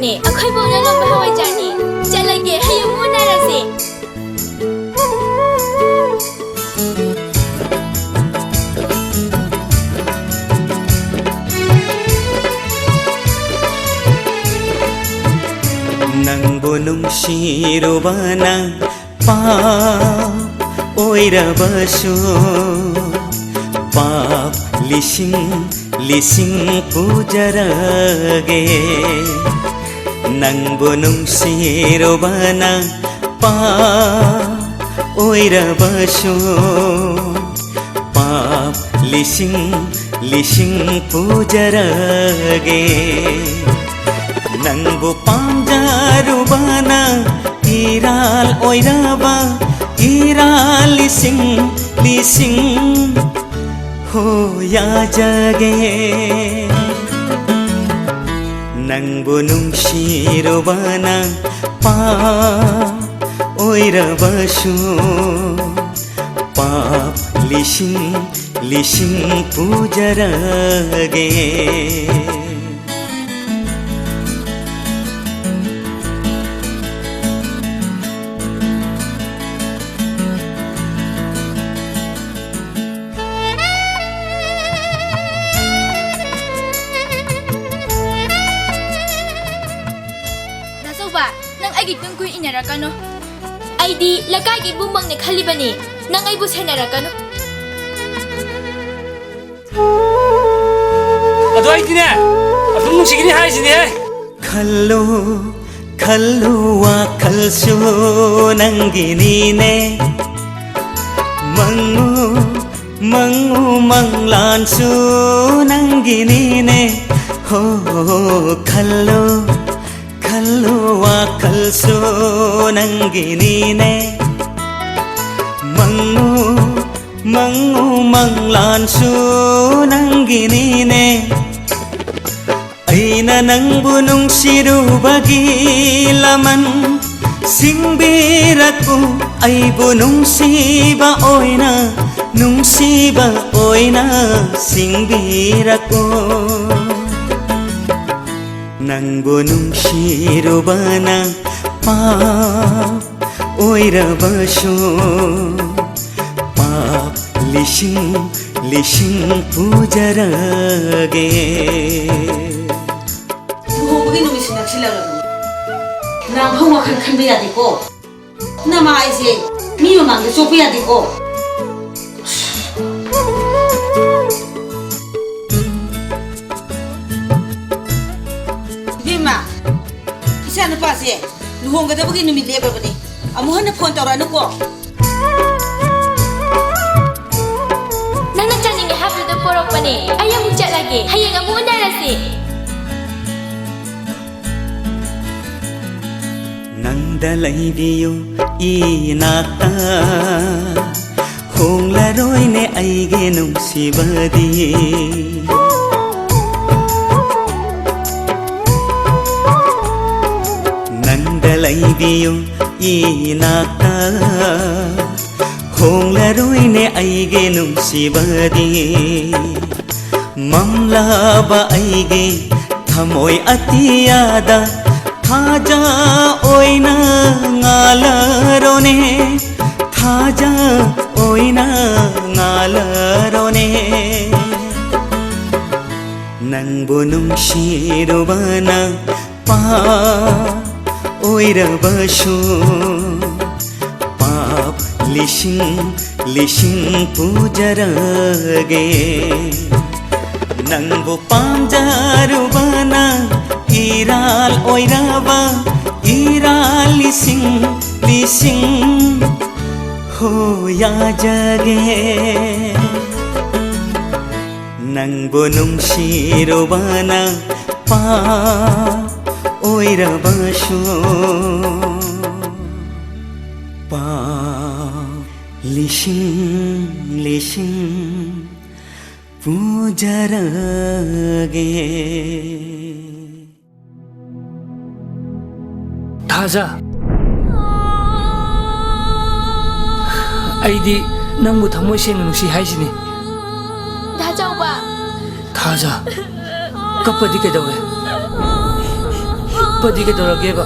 ꯂꯥꯛꯄꯅꯦ ꯑꯩꯈꯣꯏ ꯕꯣꯛꯅ ꯂꯣꯟꯕ ꯍꯋꯥꯏꯖꯥꯔꯅꯤ ꯆꯠꯂꯒꯦ ꯍꯌꯦꯡ ꯎꯅꯔꯁꯦ Nangbu Nungsiruba Pap oirabasu Pap lising pujarage Nangbu Nungsiruba Pap oirabasu Pap lising pujarage Nangbu pamjarubana iral oiraba iral lising hoya jage Nangbu Nungsiruba pa oirabasu pap lising pujarage Nungkuy inarakano. Ay di, lagay ibumang ni Kalibani. Nang ay busa narakano. Ado ay di na! Atong nung sige ni hay sini hay! Kallo wa kalso nang ginine Mangu manglanso nang ginine Ho kallo wa kalso nang ginine Mangu manglanso nang ginine Aina Nangbu Nungsiruba gilaman singbiraku ay bunungsiba oina singbiraku Nangbu Nungsiruba pap oirabasu pap lising pujarage Buhubugin nung isinagsilaro nang hawakan kanbiya di ko na maayse miyo mang sopiya di ko Bima isa na pa siya luhong gada bugin numit leba ba ni amuhan na phone tawra ko Nana chaning happy do porok pa ni ayaw mo chat lagi hayang amu unarasi Nangdalaibiyo inata honglaroy ne aige nungsibadi Nangdalaibiyo inata honglaroy ne aige nungsibadi mamlaba aige thamoy atiyada Thaja oina ngalarone Thaja oina ngalarone Nangbu Nungsiruba pap oirabasu pap lising pujarage Nangbu pamjaruba iral oiraba iral lising hoya jage Nangbu Nungsiruba pap oirabasu pap lising pujarage Taza! Ay di nang muthamoy siya nungsi hay sini Dajaw ba? Taza! Kapadi ka daw eh ꯀꯞꯄꯗꯤ ꯀꯩꯗꯧꯔꯒꯦꯕ?